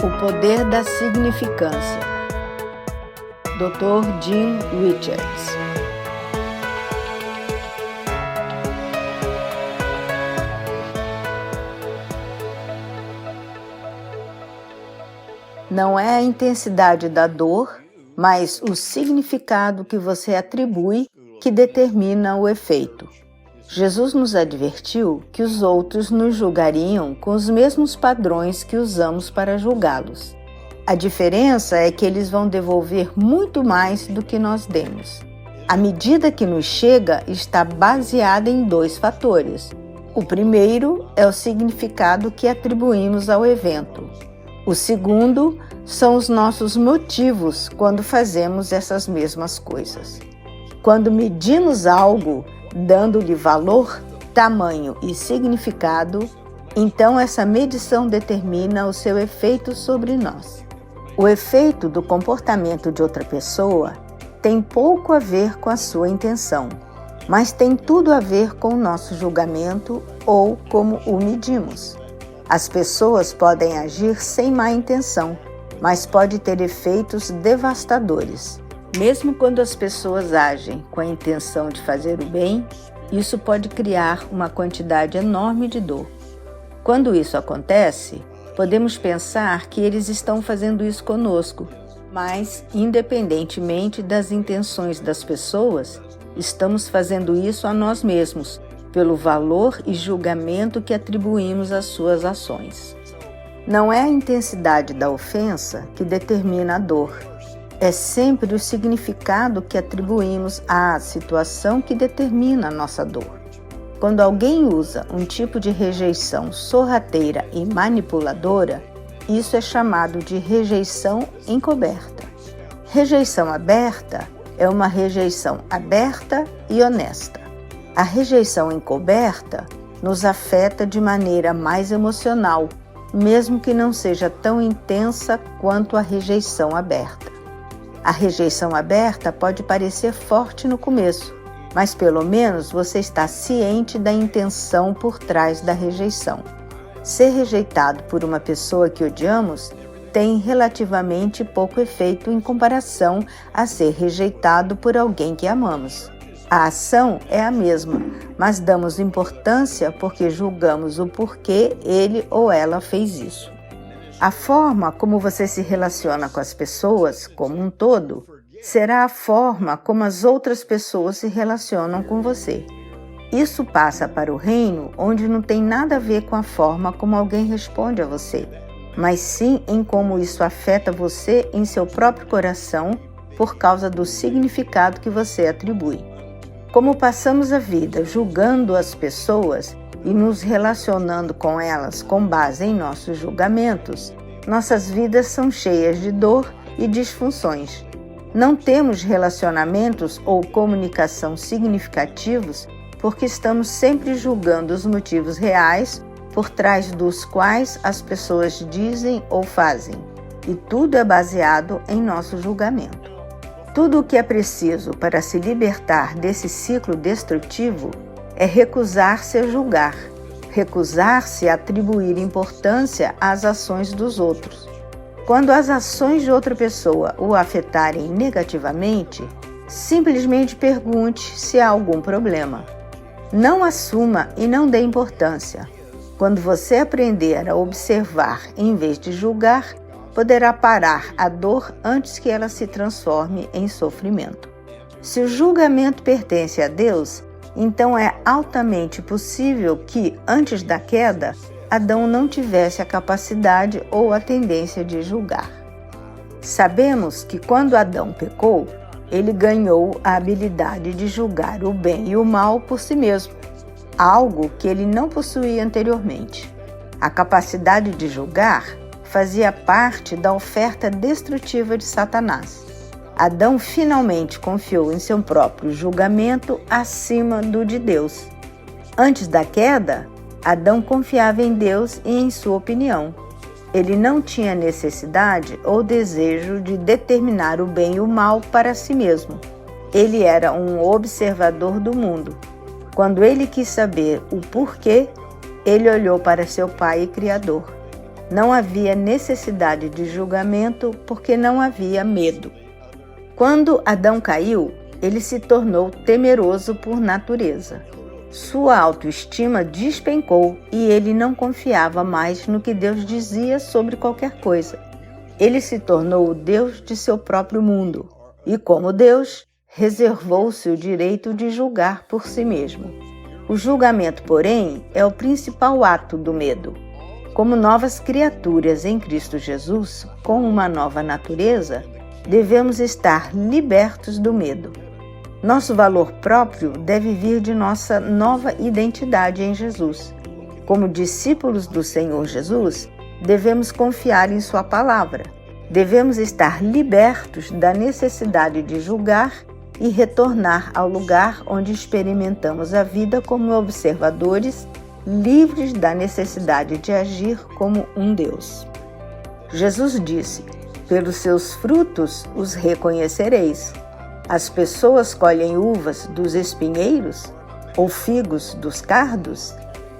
O poder da significância. Dr. Jim Richards. Não é a intensidade da dor, mas o significado que você atribui que determina o efeito. Jesus nos advertiu que os outros nos julgariam com os mesmos padrões que usamos para julgá-los. A diferença é que eles vão devolver muito mais do que nós demos. A medida que nos chega está baseada em 2 fatores. O primeiro é o significado que atribuímos ao evento. O segundo são os nossos motivos quando fazemos essas mesmas coisas. Quando medimos algo, dando-lhe valor, tamanho e significado, então essa medição determina o seu efeito sobre nós. O efeito do comportamento de outra pessoa tem pouco a ver com a sua intenção, mas tem tudo a ver com o nosso julgamento ou como o medimos. As pessoas podem agir sem má intenção, mas pode ter efeitos devastadores. Mesmo quando as pessoas agem com a intenção de fazer o bem, isso pode criar uma quantidade enorme de dor. Quando isso acontece, podemos pensar que eles estão fazendo isso conosco, mas, independentemente das intenções das pessoas, estamos fazendo isso a nós mesmos, pelo valor e julgamento que atribuímos às suas ações. Não é a intensidade da ofensa que determina a dor. É sempre o significado que atribuímos à situação que determina a nossa dor. Quando alguém usa um tipo de rejeição sorrateira e manipuladora, isso é chamado de rejeição encoberta. Rejeição aberta é uma rejeição aberta e honesta. A rejeição encoberta nos afeta de maneira mais emocional, mesmo que não seja tão intensa quanto a rejeição aberta. A rejeição aberta pode parecer forte no começo, mas pelo menos você está ciente da intenção por trás da rejeição. Ser rejeitado por uma pessoa que odiamos tem relativamente pouco efeito em comparação a ser rejeitado por alguém que amamos. A ação é a mesma, mas damos importância porque julgamos o porquê ele ou ela fez isso. A forma como você se relaciona com as pessoas, como um todo, será a forma como as outras pessoas se relacionam com você. Isso passa para o reino onde não tem nada a ver com a forma como alguém responde a você, mas sim em como isso afeta você em seu próprio coração por causa do significado que você atribui. Como passamos a vida julgando as pessoas e nos relacionando com elas com base em nossos julgamentos, nossas vidas são cheias de dor e disfunções. Não temos relacionamentos ou comunicação significativos porque estamos sempre julgando os motivos reais por trás dos quais as pessoas dizem ou fazem, e tudo é baseado em nosso julgamento. Tudo o que é preciso para se libertar desse ciclo destrutivo é recusar-se a julgar, recusar-se a atribuir importância às ações dos outros. Quando as ações de outra pessoa o afetarem negativamente, simplesmente pergunte se há algum problema. Não assuma e não dê importância. Quando você aprender a observar em vez de julgar, poderá parar a dor antes que ela se transforme em sofrimento. Se o julgamento pertence a Deus, então é altamente possível que, antes da queda, Adão não tivesse a capacidade ou a tendência de julgar. Sabemos que quando Adão pecou, ele ganhou a habilidade de julgar o bem e o mal por si mesmo, algo que ele não possuía anteriormente. A capacidade de julgar fazia parte da oferta destrutiva de Satanás. Adão finalmente confiou em seu próprio julgamento acima do de Deus. Antes da queda, Adão confiava em Deus e em sua opinião. Ele não tinha necessidade ou desejo de determinar o bem e o mal para si mesmo. Ele era um observador do mundo. Quando ele quis saber o porquê, ele olhou para seu Pai e Criador. Não havia necessidade de julgamento porque não havia medo. Quando Adão caiu, ele se tornou temeroso por natureza. Sua autoestima despencou e ele não confiava mais no que Deus dizia sobre qualquer coisa. Ele se tornou o Deus de seu próprio mundo e, como Deus, reservou-se o direito de julgar por si mesmo. O julgamento, porém, é o principal ato do medo. Como novas criaturas em Cristo Jesus, com uma nova natureza, devemos estar libertos do medo. Nosso valor próprio deve vir de nossa nova identidade em Jesus. Como discípulos do Senhor Jesus, devemos confiar em Sua palavra. Devemos estar libertos da necessidade de julgar e retornar ao lugar onde experimentamos a vida como observadores, livres da necessidade de agir como um Deus. Jesus disse: "Pelos seus frutos os reconhecereis. As pessoas colhem uvas dos espinheiros ou figos dos cardos?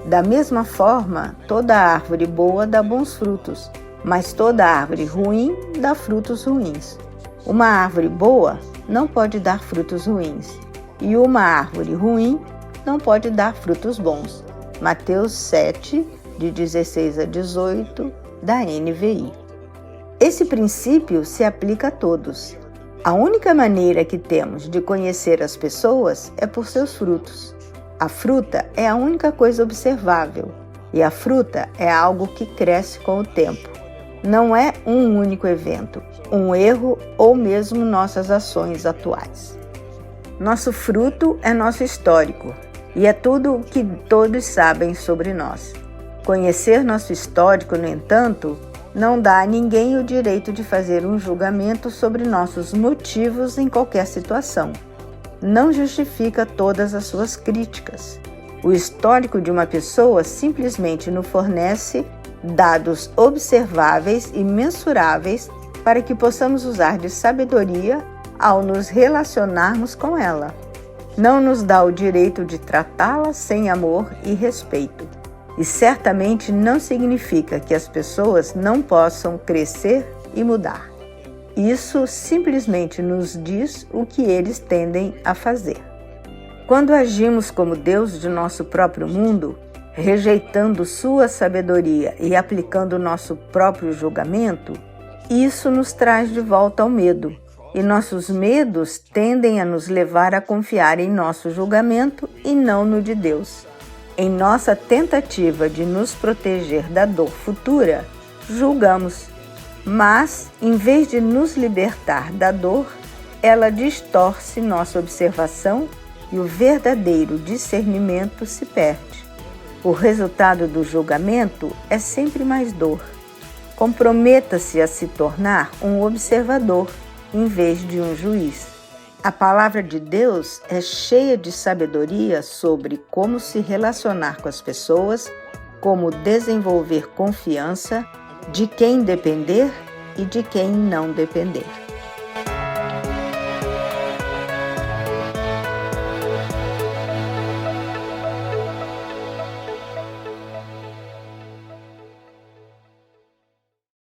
Da mesma forma, toda árvore boa dá bons frutos, mas toda árvore ruim dá frutos ruins. Uma árvore boa não pode dar frutos ruins, e uma árvore ruim não pode dar frutos bons." Mateus 7, de 16 a 18, da NVI. Esse princípio se aplica a todos. A única maneira que temos de conhecer as pessoas é por seus frutos. A fruta é a única coisa observável, e a fruta é algo que cresce com o tempo. Não é um único evento, um erro ou mesmo nossas ações atuais. Nosso fruto é nosso histórico, e é tudo o que todos sabem sobre nós. Conhecer nosso histórico, no entanto, não dá a ninguém o direito de fazer um julgamento sobre nossos motivos em qualquer situação. Não justifica todas as suas críticas. O histórico de uma pessoa simplesmente nos fornece dados observáveis e mensuráveis para que possamos usar de sabedoria ao nos relacionarmos com ela. Não nos dá o direito de tratá-la sem amor e respeito. E certamente não significa que as pessoas não possam crescer e mudar. Isso simplesmente nos diz o que eles tendem a fazer. Quando agimos como Deus de nosso próprio mundo, rejeitando sua sabedoria e aplicando nosso próprio julgamento, isso nos traz de volta ao medo. E nossos medos tendem a nos levar a confiar em nosso julgamento e não no de Deus. Em nossa tentativa de nos proteger da dor futura, julgamos. Mas, em vez de nos libertar da dor, ela distorce nossa observação e o verdadeiro discernimento se perde. O resultado do julgamento é sempre mais dor. Comprometa-se a se tornar um observador em vez de um juiz. A palavra de Deus é cheia de sabedoria sobre como se relacionar com as pessoas, como desenvolver confiança, de quem depender e de quem não depender.